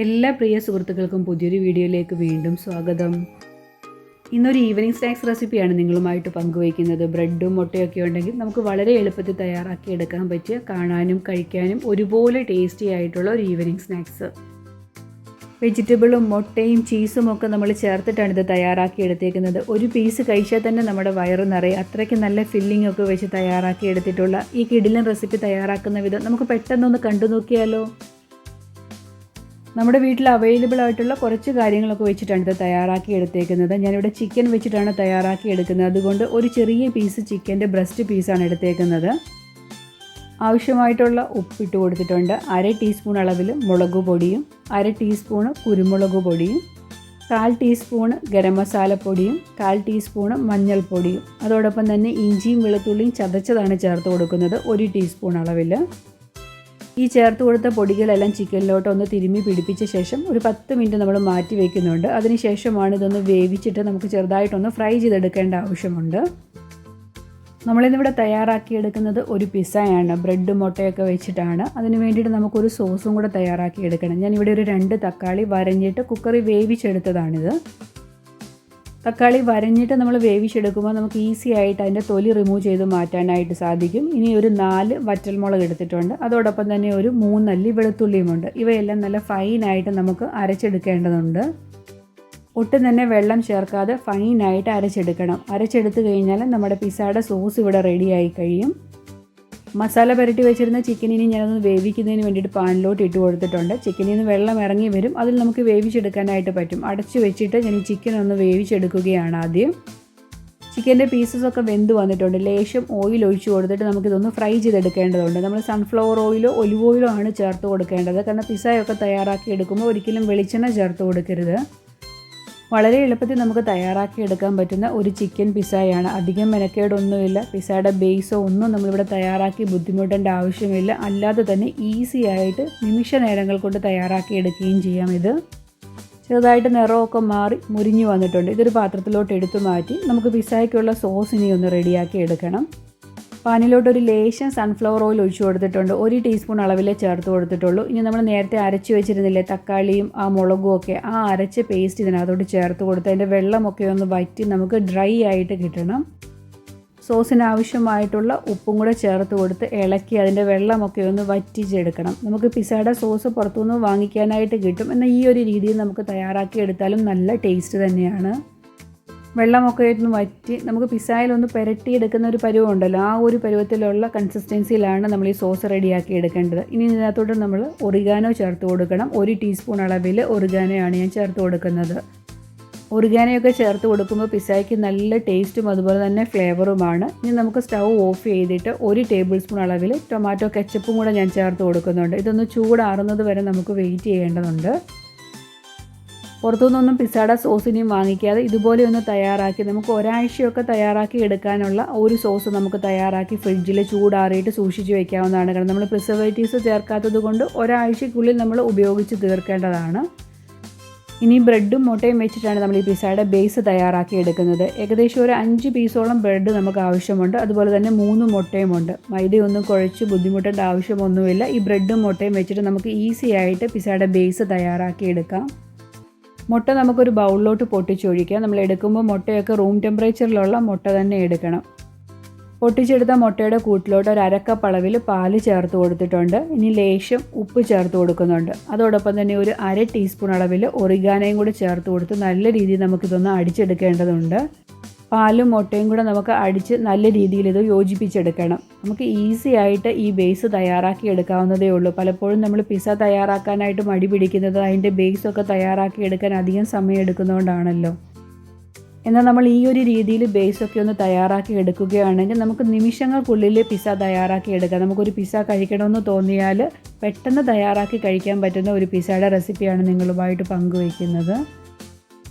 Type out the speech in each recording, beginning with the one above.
എല്ലാ പ്രിയ സുഹൃത്തുക്കൾക്കും പുതിയൊരു വീഡിയോയിലേക്ക് വീണ്ടും സ്വാഗതം. ഇന്നൊരു ഈവനിങ് സ്നാക്സ് റെസിപ്പിയാണ് നിങ്ങളുമായിട്ട് പങ്കുവയ്ക്കുന്നത്. ബ്രെഡും മുട്ടയൊക്കെ ഉണ്ടെങ്കിൽ നമുക്ക് വളരെ എളുപ്പത്തിൽ തയ്യാറാക്കി എടുക്കാൻ പറ്റിയ, കാണാനും കഴിക്കാനും ഒരുപോലെ ടേസ്റ്റി ആയിട്ടുള്ള ഒരു ഈവനിങ് സ്നാക്സ്. വെജിറ്റബിളും മുട്ടയും ചീസും ഒക്കെ നമ്മൾ ചേർത്തിട്ടാണ് ഇത് തയ്യാറാക്കി എടുത്തേക്കുന്നത്. ഒരു പീസ് കഴിച്ചാൽ തന്നെ നമ്മുടെ വയറ് നിറയും. അത്രയ്ക്ക് നല്ല ഫില്ലിംഗ് ഒക്കെ വെച്ച് തയ്യാറാക്കി എടുത്തിട്ടുള്ള ഈ കിടിലൻ റെസിപ്പി തയ്യാറാക്കുന്ന വിധം നമുക്ക് പെട്ടെന്നൊന്ന് കണ്ടു നോക്കിയാലോ. നമ്മുടെ വീട്ടിൽ അവൈലബിൾ ആയിട്ടുള്ള കുറച്ച് കാര്യങ്ങളൊക്കെ വെച്ചിട്ടാണ് ഇത് തയ്യാറാക്കി എടുത്തേക്കുന്നത്. ഞാനിവിടെ ചിക്കൻ വെച്ചിട്ടാണ് തയ്യാറാക്കി എടുക്കുന്നത്. അതുകൊണ്ട് ഒരു ചെറിയ പീസ് ചിക്കൻ്റെ ബ്രസ്റ്റ് പീസാണ് എടുത്തേക്കുന്നത്. ആവശ്യമായിട്ടുള്ള ഉപ്പിട്ട് കൊടുത്തിട്ടുണ്ട്. 1/2 ടീസ്പൂൺ അളവിൽ മുളക് പൊടിയും 1/2 ടീസ്പൂൺ കുരുമുളക് പൊടിയും 1/4 ടീസ്പൂൺ ഗരം മസാലപ്പൊടിയും 1/4 ടീസ്പൂൺ മഞ്ഞൾപ്പൊടിയും അതോടൊപ്പം തന്നെ ഇഞ്ചിയും വെളുത്തുള്ളിയും ചതച്ചതാണ് ചേർത്ത് കൊടുക്കുന്നത് 1 ടീസ്പൂൺ അളവിൽ. ഈ ചേർത്ത് കൊടുത്ത പൊടികളെല്ലാം ചിക്കനിലോട്ട് ഒന്ന് തിരുമ്മി പിടിപ്പിച്ച ശേഷം ഒരു 10 മിനിറ്റ് നമ്മൾ മാറ്റി വയ്ക്കുന്നുണ്ട്. അതിനുശേഷമാണ് ഇതൊന്ന് വേവിച്ചിട്ട് നമുക്ക് ചെറുതായിട്ടൊന്ന് ഫ്രൈ ചെയ്തെടുക്കേണ്ട ആവശ്യമുണ്ട്. നമ്മളിന്നിവിടെ തയ്യാറാക്കിയെടുക്കുന്നത് ഒരു പിസ്സയാണ്. ബ്രെഡ് മുട്ടയൊക്കെ വെച്ചിട്ടാണ്. അതിന് വേണ്ടിയിട്ട് നമുക്കൊരു സോസും കൂടെ തയ്യാറാക്കി എടുക്കണം. ഞാനിവിടെ ഒരു 2 തക്കാളി വരഞ്ഞിട്ട് കുക്കറിൽ വേവിച്ചെടുത്തതാണിത്. തക്കാളി വരഞ്ഞിട്ട് നമ്മൾ വേവിച്ചെടുക്കുമ്പോൾ നമുക്ക് ഈസി ആയിട്ട് അതിൻ്റെ തൊലി റിമൂവ് ചെയ്ത് മാറ്റാനായിട്ട് സാധിക്കും. ഇനി ഒരു 4 വറ്റൽമുളക് എടുത്തിട്ടുണ്ട്. അതോടൊപ്പം തന്നെ ഒരു 3 അല്ലി വെളുത്തുള്ളിയുമുണ്ട്. ഇവയെല്ലാം നല്ല ഫൈനായിട്ട് നമുക്ക് അരച്ചെടുക്കേണ്ടതുണ്ട്. ഒട്ടും തന്നെ വെള്ളം ചേർക്കാതെ ഫൈനായിട്ട് അരച്ചെടുക്കണം. അരച്ചെടുത്ത് കഴിഞ്ഞാൽ നമ്മുടെ പിസ്സയുടെ സോസ് ഇവിടെ റെഡിയായി കഴിയും. മസാല പുരട്ടി വെച്ചിരുന്ന ചിക്കനിനി ഞാനൊന്ന് വേവിക്കുന്നതിന് വേണ്ടിയിട്ട് പാനിലോട്ട് ഇട്ട് കൊടുത്തിട്ടുണ്ട്. ചിക്കനിൽ നിന്ന് വെള്ളം ഇറങ്ങി വരും. അതിൽ നമുക്ക് വേവിച്ചെടുക്കാനായിട്ട് പറ്റും. അടച്ചു വെച്ചിട്ട് ഞാൻ ഈ ചിക്കൻ ഒന്ന് വേവിച്ചെടുക്കുകയാണ് ആദ്യം. ചിക്കൻ്റെ പീസസൊക്കെ വെന്ത് വന്നിട്ടുണ്ട്. ലേശം ഓയിൽ ഒഴിച്ച് കൊടുത്തിട്ട് നമുക്കിതൊന്ന് ഫ്രൈ ചെയ്തെടുക്കേണ്ടതുണ്ട്. നമ്മൾ സൺഫ്ലവർ ഓയിലോ ഒലിവ് ഓയിലോ ആണ് ചേർത്ത് കൊടുക്കേണ്ടത്. കാരണം പിസ്സയൊക്കെ തയ്യാറാക്കി എടുക്കുമ്പോൾ ഒരിക്കലും വെളിച്ചെണ്ണ ചേർത്ത് കൊടുക്കരുത്. വളരെ എളുപ്പത്തിൽ നമുക്ക് തയ്യാറാക്കി എടുക്കാൻ പറ്റുന്ന ഒരു ചിക്കൻ പിസ്സയാണ്. അധികം മെനക്കേടൊന്നുമില്ല. പിസ്സയുടെ ബേസോ ഒന്നും നമ്മളിവിടെ തയ്യാറാക്കി ബുദ്ധിമുട്ടേണ്ട ആവശ്യമില്ല. അല്ലാതെ തന്നെ ഈസി ആയിട്ട് നിമിഷ നേരങ്ങൾ കൊണ്ട് തയ്യാറാക്കി എടുക്കുകയും ചെയ്യാം. ഇത് ചെറുതായിട്ട് നിറമൊക്കെ മാറി മുരിഞ്ഞു വന്നിട്ടുണ്ട്. ഇതൊരു പാത്രത്തിലോട്ട് എടുത്തു മാറ്റി നമുക്ക് പിസ്സയ്ക്കുള്ള സോസ് ഇനി ഒന്ന് റെഡിയാക്കി എടുക്കണം. പാനിലോട്ടൊരു ലേശം സൺഫ്ലവർ ഓയിൽ ഒഴിച്ചു കൊടുത്തിട്ടുണ്ട്. 1 ടീസ്പൂൺ അളവിലേ ചേർത്ത് കൊടുത്തിട്ടുള്ളൂ. ഇനി നമ്മൾ നേരത്തെ അരച്ച് വെച്ചിരുന്നില്ലേ തക്കാളിയും ആ മുളകും ഒക്കെ, ആ അരച്ച പേസ്റ്റ് ഇതിനകത്തോട്ട് ചേർത്ത് കൊടുത്ത് അതിൻ്റെ വെള്ളമൊക്കെ ഒന്ന് വറ്റി നമുക്ക് ഡ്രൈ ആയിട്ട് കിട്ടണം. സോസിന് ആവശ്യമായിട്ടുള്ള ഉപ്പും കൂടെ ചേർത്ത് കൊടുത്ത് ഇളക്കി അതിൻ്റെ വെള്ളമൊക്കെ ഒന്ന് വറ്റിച്ചെടുക്കണം. നമുക്ക് പിസ്സയുടെ സോസ് പുറത്തുനിന്ന് വാങ്ങിക്കാനായിട്ട് കിട്ടും. എന്നാൽ ഈ ഒരു രീതിയിൽ നമുക്ക് തയ്യാറാക്കി എടുത്താലും നല്ല ടേസ്റ്റ് തന്നെയാണ്. വെള്ളമൊക്കെ ഒന്ന് വറ്റി നമുക്ക് പിസ്സയിലൊന്ന് പുരട്ടിയെടുക്കുന്ന ഒരു പരുവമുണ്ടല്ലോ, ആ ഒരു പരുവത്തിലുള്ള കൺസിസ്റ്റൻസിയിലാണ് നമ്മൾ ഈ സോസ് റെഡിയാക്കി എടുക്കേണ്ടത്. ഇനി ഇതിനകത്തോട്ട് നമ്മൾ ഒറിഗാനോ ചേർത്ത് കൊടുക്കണം. 1 ടീസ്പൂൺ അളവിൽ ഒറിഗാനോയാണ് ഞാൻ ചേർത്ത് കൊടുക്കുന്നത്. ഒറിഗാനോയൊക്കെ ചേർത്ത് കൊടുക്കുമ്പോൾ പിസ്സയ്ക്ക് നല്ല ടേസ്റ്റും അതുപോലെ തന്നെ ഫ്ലേവറുമാണ്. ഇനി നമുക്ക് സ്റ്റൗ ഓഫ് ചെയ്തിട്ട് 1 ടേബിൾ സ്പൂൺ അളവിൽ ടൊമാറ്റോ കെച്ചപ്പും കൂടെ ഞാൻ ചേർത്ത് കൊടുക്കുന്നുണ്ട്. ഇതൊന്ന് ചൂടാറുന്നത് വരെ നമുക്ക് വെയിറ്റ് ചെയ്യേണ്ടതുണ്ട്. പുറത്തുനിന്നൊന്നും പിസ്സയുടെ സോസിനെയും വാങ്ങിക്കാതെ ഇതുപോലെ ഒന്ന് തയ്യാറാക്കി നമുക്ക് ഒരാഴ്ചയൊക്കെ തയ്യാറാക്കി എടുക്കാനുള്ള ഒരു സോസ് നമുക്ക് തയ്യാറാക്കി ഫ്രിഡ്ജിൽ ചൂടാറിയിട്ട് സൂക്ഷിച്ച് വയ്ക്കാവുന്നതാണ്. കാരണം നമ്മൾ പ്രിസർവേറ്റീവ്സ് ചേർക്കാത്തത് കൊണ്ട് ഒരാഴ്ചയ്ക്കുള്ളിൽ നമ്മൾ ഉപയോഗിച്ച് തീർക്കേണ്ടതാണ്. ഇനി ബ്രെഡും മുട്ടയും വെച്ചിട്ടാണ് നമ്മൾ ഈ പിസ്സയുടെ ബേസ് തയ്യാറാക്കി എടുക്കുന്നത്. ഏകദേശം ഒരു 5 പീസോളം ബ്രെഡ് നമുക്ക് ആവശ്യമുണ്ട്. അതുപോലെ തന്നെ 3 മുട്ടയുമുണ്ട്. മൈദയൊന്നും കുഴച്ച് ബുദ്ധിമുട്ടേണ്ട ആവശ്യമൊന്നുമില്ല. ഈ ബ്രെഡും മുട്ടയും വെച്ചിട്ട് നമുക്ക് ഈസി ആയിട്ട് പിസ്സയുടെ ബേസ് തയ്യാറാക്കി എടുക്കാം. മുട്ട നമുക്കൊരു ബൗളിലോട്ട് പൊട്ടിച്ചൊഴിക്കാം. നമ്മൾ എടുക്കുമ്പോൾ മുട്ടയൊക്കെ റൂം ടെമ്പറേച്ചറിലുള്ള മുട്ട തന്നെ എടുക്കണം. പൊട്ടിച്ചെടുത്ത മുട്ടയുടെ കൂട്ടിലോട്ട് ഒരു 1/2 കപ്പ് അളവിൽ പാല് ചേർത്ത് കൊടുത്തിട്ടുണ്ട്. ഇനി ലേശം ഉപ്പ് ചേർത്ത് കൊടുക്കുന്നുണ്ട്. അതോടൊപ്പം തന്നെ ഒരു 1/2 ടീസ്പൂൺ അളവിൽ ഒറിഗാനോയും കൂടി ചേർത്ത് കൊടുത്ത് നല്ല രീതിയിൽ നമുക്കിതൊന്ന് അടിച്ചെടുക്കേണ്ടതുണ്ട്. പാലും മുട്ടയും കൂടെ നമുക്ക് അടിച്ച് നല്ല രീതിയിൽ ഇത് യോജിപ്പിച്ചെടുക്കണം. നമുക്ക് ഈസി ആയിട്ട് ഈ ബേസ് തയ്യാറാക്കി എടുക്കാവുന്നതേ ഉള്ളൂ. പലപ്പോഴും നമ്മൾ പിസ്സ തയ്യാറാക്കാനായിട്ട് മടി പിടിക്കുന്നത് അതിൻ്റെ ബേസൊക്കെ തയ്യാറാക്കി എടുക്കാൻ അധികം സമയം എടുക്കുന്നതുകൊണ്ടാണല്ലോ. എന്നാൽ നമ്മൾ ഈ ഒരു രീതിയിൽ ബേസൊക്കെ ഒന്ന് തയ്യാറാക്കി എടുക്കുകയാണെങ്കിൽ നമുക്ക് നിമിഷങ്ങൾക്കുള്ളിൽ പിസ്സ തയ്യാറാക്കി എടുക്കാം. നമുക്കൊരു പിസ്സ കഴിക്കണമെന്ന് തോന്നിയാൽ പെട്ടെന്ന് തയ്യാറാക്കി കഴിക്കാൻ പറ്റുന്ന ഒരു പിസ്സയുടെ റെസിപ്പിയാണ് നിങ്ങളുമായിട്ട് പങ്കുവയ്ക്കുന്നത്.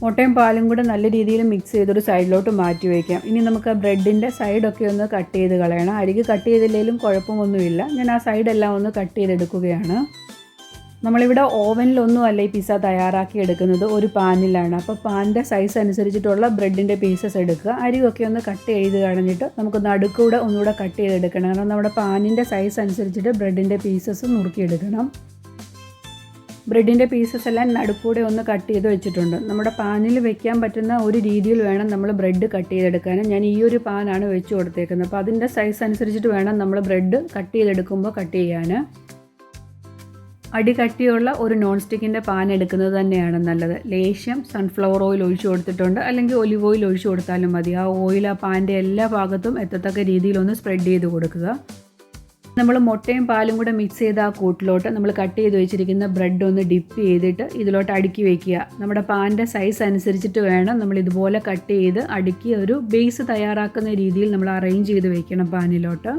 മുട്ടയും പാലും കൂടെ നല്ല രീതിയിൽ മിക്സ് ചെയ്തൊരു സൈഡിലോട്ട് മാറ്റി വയ്ക്കാം. ഇനി നമുക്ക് ബ്രെഡിൻ്റെ സൈഡൊക്കെ ഒന്ന് കട്ട് ചെയ്ത് കളയണം. അരികെ കട്ട് ചെയ്തില്ലെങ്കിലും കുഴപ്പമൊന്നുമില്ല. ഞാൻ ആ സൈഡെല്ലാം ഒന്ന് കട്ട് ചെയ്തെടുക്കുകയാണ്. നമ്മളിവിടെ ഓവനിലൊന്നും അല്ല ഈ പിസ്സ തയ്യാറാക്കി എടുക്കുന്നത്, ഒരു പാനിലാണ്. അപ്പോൾ പാനിൻ്റെ സൈസ് അനുസരിച്ചിട്ടുള്ള ബ്രെഡിൻ്റെ പീസസ് എടുക്കുക. അരികൊക്കെ ഒന്ന് കട്ട് ചെയ്ത് കളഞ്ഞിട്ട് നമുക്ക് നടുക്കൂടെ ഒന്നുകൂടെ കട്ട് ചെയ്തെടുക്കണം. കാരണം നമ്മുടെ പാനിൻ്റെ സൈസ് അനുസരിച്ചിട്ട് ബ്രെഡിൻ്റെ പീസസ് നുറുക്കിയെടുക്കണം. ബ്രെഡിൻ്റെ പീസസ് എല്ലാം നടുക്കൂടെ ഒന്ന് കട്ട് ചെയ്ത് വെച്ചിട്ടുണ്ട്. നമ്മുടെ പാനിൽ വെക്കാൻ പറ്റുന്ന ഒരു രീതിയിൽ വേണം നമ്മൾ ബ്രെഡ് കട്ട് ചെയ്തെടുക്കാൻ. ഞാൻ ഈ ഒരു പാനാണ് വെച്ച് കൊടുത്തേക്കുന്നത്. അപ്പോൾ അതിൻ്റെ സൈസ് അനുസരിച്ചിട്ട് വേണം നമ്മൾ ബ്രെഡ് കട്ട് ചെയ്തെടുക്കുമ്പോൾ കട്ട് ചെയ്യാൻ. അടി കട്ടിയുള്ള ഒരു നോൺ സ്റ്റിക്കിൻ്റെ പാൻ എടുക്കുന്നത് തന്നെയാണ് നല്ലത്. ലേശം സൺഫ്ലവർ ഓയിൽ ഒഴിച്ചു കൊടുത്തിട്ടുണ്ട്, അല്ലെങ്കിൽ ഒലിവ് ഓയിൽ ഒഴിച്ചു കൊടുത്താലും മതി. ആ ഓയിൽ ആ പാൻ്റെ എല്ലാ ഭാഗത്തും എത്തത്തക്ക രീതിയിലൊന്ന് സ്പ്രെഡ് ചെയ്ത് കൊടുക്കുക. നമ്മൾ മുട്ടയും പാലും കൂടെ മിക്സ് ചെയ്ത് ആ കൂട്ടിലോട്ട് നമ്മൾ കട്ട് ചെയ്ത് വെച്ചിരിക്കുന്ന ബ്രെഡ് ഒന്ന് ഡിപ്പ് ചെയ്തിട്ട് ഇതിലോട്ട് അടുക്കി വയ്ക്കുക. നമ്മുടെ പാൻ്റെ സൈസ് അനുസരിച്ചിട്ട് വേണം നമ്മൾ ഇതുപോലെ കട്ട് ചെയ്ത് അടുക്കി ഒരു ബേസ് തയ്യാറാക്കുന്ന രീതിയിൽ നമ്മൾ അറേഞ്ച് ചെയ്ത് വെക്കണം പാനിലോട്ട്.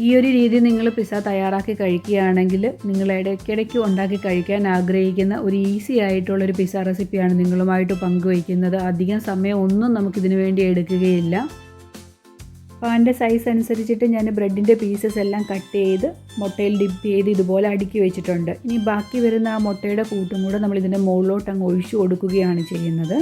ഈ ഒരു രീതി നിങ്ങൾ പിസ്സ തയ്യാറാക്കി കഴിക്കുകയാണെങ്കിൽ നിങ്ങൾ ഇടയ്ക്കിടയ്ക്ക് ഉണ്ടാക്കി കഴിക്കാൻ ആഗ്രഹിക്കുന്ന ഒരു ഈസി ആയിട്ടുള്ളൊരു പിസ്സ റെസിപ്പിയാണ് നിങ്ങളുമായിട്ട് പങ്കുവയ്ക്കുന്നത്. അധികം സമയം ഒന്നും നമുക്കിതിനു വേണ്ടി എടുക്കുകയില്ല. പാൻ്റെ സൈസ് അനുസരിച്ചിട്ട് ഞാൻ ബ്രെഡിൻ്റെ പീസസ് എല്ലാം കട്ട് ചെയ്ത് മുട്ടയിൽ ഡിപ്പ് ചെയ്ത് ഇതുപോലെ അടുക്കി വെച്ചിട്ടുണ്ട്. ഇനി ബാക്കി വരുന്ന ആ മുട്ടയുടെ കൂട്ടും കൂടെ നമ്മൾ ഇതിൻ്റെ മുകളിലോട്ട് അങ്ങ് ഒഴിച്ചു കൊടുക്കുകയാണ് ചെയ്യുന്നത്.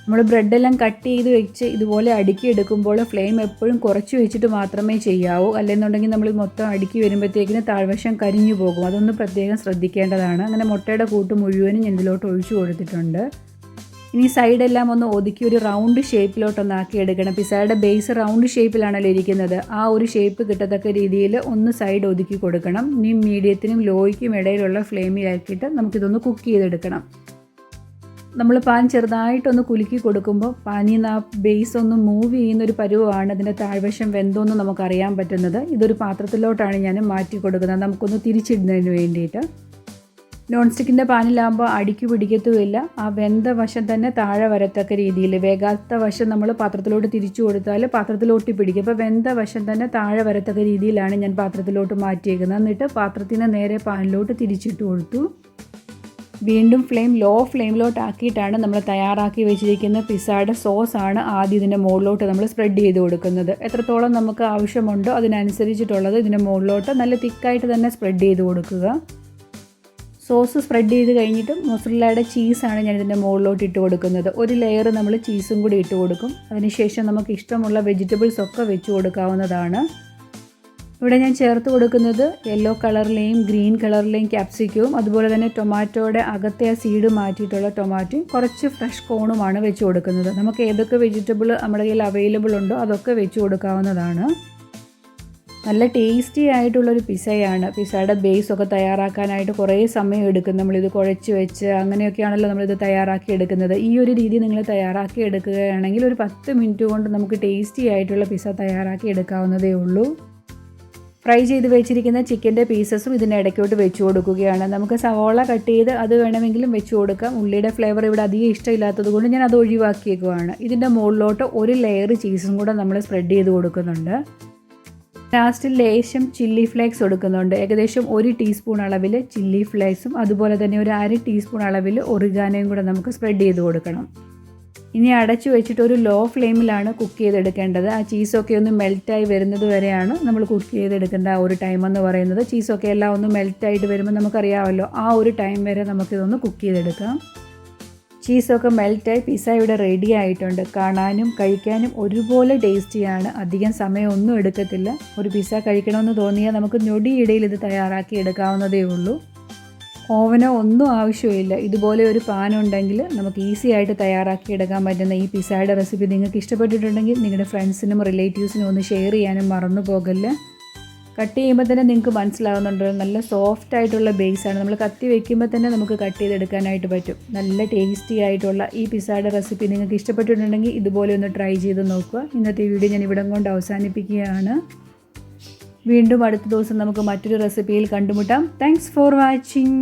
നമ്മൾ ബ്രെഡെല്ലാം കട്ട് ചെയ്ത് വെച്ച് ഇതുപോലെ അടുക്കി എടുക്കുമ്പോൾ ഫ്ലെയിം എപ്പോഴും കുറച്ച് വെച്ചിട്ട് മാത്രമേ ചെയ്യാവൂ. അല്ലെന്നുണ്ടെങ്കിൽ നമ്മൾ മൊത്തം അടുക്കി വരുമ്പോഴത്തേക്കിന് താഴ്വശം കരിഞ്ഞു പോകും. അതൊന്ന് പ്രത്യേകം ശ്രദ്ധിക്കേണ്ടതാണ്. അങ്ങനെ മുട്ടയുടെ കൂട്ട് മുഴുവനും ഞാൻ ഇതിലോട്ട് ഒഴിച്ചു കൊടുത്തിട്ടുണ്ട്. ഇനി സൈഡെല്ലാം ഒന്ന് ഒതുക്കി ഒരു റൗണ്ട് ഷേപ്പിലോട്ടൊന്നാക്കി എടുക്കണം. പിസ്സയുടെ ബേസ് റൗണ്ട് ഷേപ്പിലാണല്ലോ ഇരിക്കുന്നത്. ആ ഒരു ഷേപ്പ് കിട്ടത്തക്ക രീതിയിൽ ഒന്ന് സൈഡ് ഒതുക്കി കൊടുക്കണം. ഇനി മീഡിയത്തിനും ലോയ്ക്കും ഇടയിലുള്ള ഫ്ലെയിമിലാക്കിയിട്ട് നമുക്കിതൊന്ന് കുക്ക് ചെയ്തെടുക്കണം. നമ്മൾ പാൻ ചെറുതായിട്ടൊന്ന് കുലുക്കി കൊടുക്കുമ്പോൾ പാനിൽ നിന്ന് ആ ബേസ് ഒന്ന് മൂവ് ചെയ്യുന്നൊരു പരുവമാണ് ഇതിൻ്റെ താഴ്വശം വെന്തോന്ന് നമുക്കറിയാൻ പറ്റുന്നത്. ഇതൊരു പാത്രത്തിലോട്ടാണ് ഞാൻ മാറ്റി കൊടുക്കുന്നത്, നമുക്കൊന്ന് തിരിച്ചിടുന്നതിന് വേണ്ടിയിട്ട്. നോൺ സ്റ്റിക്കിൻ്റെ പാനിലാകുമ്പോൾ അടിക്ക് പിടിക്കത്തുമില്ല. ആ വെന്ത വശം തന്നെ താഴെ വരത്തക്ക രീതിയിൽ, വേഗാത്ത വശം നമ്മൾ പാത്രത്തിലോട്ട് തിരിച്ചു കൊടുത്താൽ പാത്രത്തിലോട്ട് പിടിക്കും. അപ്പോൾ വെന്ത വശം തന്നെ താഴെ വരത്തക്ക രീതിയിലാണ് ഞാൻ പാത്രത്തിലോട്ട് മാറ്റിയേക്കുന്നത്. എന്നിട്ട് പാത്രത്തിൽ നിന്ന് നേരെ പാനിലോട്ട് തിരിച്ചിട്ട് കൊടുത്തു. വീണ്ടും ഫ്ലെയിം ലോ ഫ്ലെയിമിലോട്ടാക്കിയിട്ടാണ് നമ്മൾ തയ്യാറാക്കി വെച്ചിരിക്കുന്ന പിസ്സയുടെ സോസാണ് ആദ്യം ഇതിൻ്റെ മുകളിലോട്ട് നമ്മൾ സ്പ്രെഡ് ചെയ്ത് കൊടുക്കുന്നത്. എത്രത്തോളം നമുക്ക് ആവശ്യമുണ്ടോ അതിനനുസരിച്ചിട്ടുള്ളത് ഇതിൻ്റെ മുകളിലോട്ട് നല്ല തിക്കായിട്ട് തന്നെ സ്പ്രെഡ് ചെയ്ത് കൊടുക്കുക. സോസ് സ്പ്രെഡ് ചെയ്ത് കഴിഞ്ഞിട്ട് മൊസറല്ലയുടെ ചീസാണ് ഞാൻ ഇതിൻ്റെ മുകളിലോട്ട് ഇട്ട് കൊടുക്കുന്നത്. ഒരു ലെയർ നമ്മൾ ചീസും കൂടി ഇട്ട് കൊടുക്കും. അതിനുശേഷം നമുക്ക് ഇഷ്ടമുള്ള വെജിറ്റബിൾസ് ഒക്കെ വെച്ച് കൊടുക്കാവുന്നതാണ്. ഇവിടെ ഞാൻ ചേർത്ത് കൊടുക്കുന്നത് യെല്ലോ കളറിലെയും ഗ്രീൻ കളറിലെയും ക്യാപ്സിക്കവും, അതുപോലെ തന്നെ ടൊമാറ്റോയുടെ അകത്തെ ആ സീഡ് മാറ്റിയിട്ടുള്ള ടൊമാറ്റോയും കുറച്ച് ഫ്രഷ് കോണുമാണ് വെച്ച് കൊടുക്കുന്നത്. നമുക്ക് ഏതൊക്കെ വെജിറ്റബിൾ നമ്മുടെ കയ്യിൽ അവൈലബിൾ ഉണ്ടോ അതൊക്കെ വെച്ച് കൊടുക്കാവുന്നതാണ്. നല്ല ടേസ്റ്റി ആയിട്ടുള്ളൊരു പിസ്സയാണ്. പിസ്സയുടെ ബേസൊക്കെ തയ്യാറാക്കാനായിട്ട് കുറേ സമയം എടുക്കും. നമ്മളിത് കുഴച്ച് വെച്ച് അങ്ങനെയൊക്കെയാണല്ലോ നമ്മളിത് തയ്യാറാക്കി എടുക്കുന്നത്. ഈ ഒരു രീതി നിങ്ങൾ തയ്യാറാക്കി എടുക്കുകയാണെങ്കിൽ ഒരു 10 മിനിറ്റ് കൊണ്ട് നമുക്ക് ടേസ്റ്റി ആയിട്ടുള്ള പിസ്സ തയ്യാറാക്കി എടുക്കാവുന്നതേ ഉള്ളൂ. ഫ്രൈ ചെയ്ത് വെച്ചിരിക്കുന്ന ചിക്കൻ്റെ പീസസും ഇതിൻ്റെ ഇടയ്ക്കോട്ട് വെച്ച് കൊടുക്കുകയാണ്. നമുക്ക് സവോള കട്ട് ചെയ്ത് അത് വേണമെങ്കിലും വെച്ച് കൊടുക്കാം. ഉള്ളിയുടെ ഫ്ലേവർ ഇവിടെ അധികം ഇഷ്ടമില്ലാത്തത് കൊണ്ട് ഞാൻ അത് ഒഴിവാക്കിയേക്കുവാണ്. ഇതിൻ്റെ മുകളിലോട്ട് ഒരു ലെയർ ചീസും കൂടെ നമ്മൾ സ്പ്രെഡ് ചെയ്ത് കൊടുക്കുന്നുണ്ട്. ലാസ്റ്റിൽ ലേശം ചില്ലി ഫ്ലേക്സ് കൊടുക്കുന്നുണ്ട്. ഏകദേശം 1 ടീസ്പൂൺ അളവിൽ ചില്ലി ഫ്ലേക്സും അതുപോലെ തന്നെ ഒരു 1/2 ടീസ്പൂൺ അളവിൽ ഒറിഗാനോയും കൂടെ നമുക്ക് സ്പ്രെഡ് ചെയ്ത് കൊടുക്കണം. ഇനി അടച്ചു വെച്ചിട്ട് ഒരു ലോ ഫ്ലെയിമിലാണ് കുക്ക് ചെയ്തെടുക്കേണ്ടത്. ആ ചീസൊക്കെ ഒന്ന് മെൽറ്റായി വരുന്നത് വരെയാണ് നമ്മൾ കുക്ക് ചെയ്തെടുക്കേണ്ട ആ ഒരു ടൈം എന്ന് പറയുന്നത്. ചീസൊക്കെ എല്ലാം ഒന്ന് മെൽറ്റായിട്ട് വരുമ്പോൾ നമുക്കറിയാമല്ലോ, ആ ഒരു ടൈം വരെ നമുക്കിതൊന്ന് കുക്ക് ചെയ്തെടുക്കാം. ചീസൊക്കെ മെൽറ്റായി പിസ്സ ഇവിടെ റെഡി ആയിട്ടുണ്ട്. കാണാനും കഴിക്കാനും ഒരുപോലെ ടേസ്റ്റിയാണ്. അധികം സമയമൊന്നും എടുക്കത്തില്ല. ഒരു പിസ്സ കഴിക്കണമെന്ന് തോന്നിയാൽ നമുക്ക് ഞൊടിയിടയിൽ ഇത് തയ്യാറാക്കി എടുക്കാവുന്നതേ ഉള്ളൂ. ഓവനോ ഒന്നും ആവശ്യമില്ല. ഇതുപോലെ ഒരു പാൻ ഉണ്ടെങ്കിൽ നമുക്ക് ഈസി ആയിട്ട് തയ്യാറാക്കി എടുക്കാൻ പറ്റുന്ന ഈ പിസ്സയുടെ റെസിപ്പി നിങ്ങൾക്ക് ഇഷ്ടപ്പെട്ടിട്ടുണ്ടെങ്കിൽ നിങ്ങളുടെ ഫ്രണ്ട്സിനും റിലേറ്റീവ്സിനും ഒന്ന് ഷെയർ ചെയ്യാനും മറന്നു പോകല്ല. കട്ട് ചെയ്യുമ്പോൾ തന്നെ നിങ്ങൾക്ക് മനസ്സിലാവുന്നുണ്ടോ, നല്ല സോഫ്റ്റ് ആയിട്ടുള്ള ബേസാണ്. നമ്മൾ കത്തി വയ്ക്കുമ്പോൾ തന്നെ നമുക്ക് കട്ട് ചെയ്തെടുക്കാനായിട്ട് പറ്റും. നല്ല ടേസ്റ്റി ആയിട്ടുള്ള ഈ പിസ്സയുടെ റെസിപ്പി നിങ്ങൾക്ക് ഇഷ്ടപ്പെട്ടിട്ടുണ്ടെങ്കിൽ ഇതുപോലെ ഒന്ന് ട്രൈ ചെയ്ത് നോക്കുക. ഇന്നത്തെ വീഡിയോ ഞാൻ ഇവിടം കൊണ്ട് അവസാനിപ്പിക്കുകയാണ്. വീണ്ടും അടുത്ത ദിവസം നമുക്ക് മറ്റൊരു റെസിപ്പിയിൽ കണ്ടുമുട്ടാം. Thanks for watching.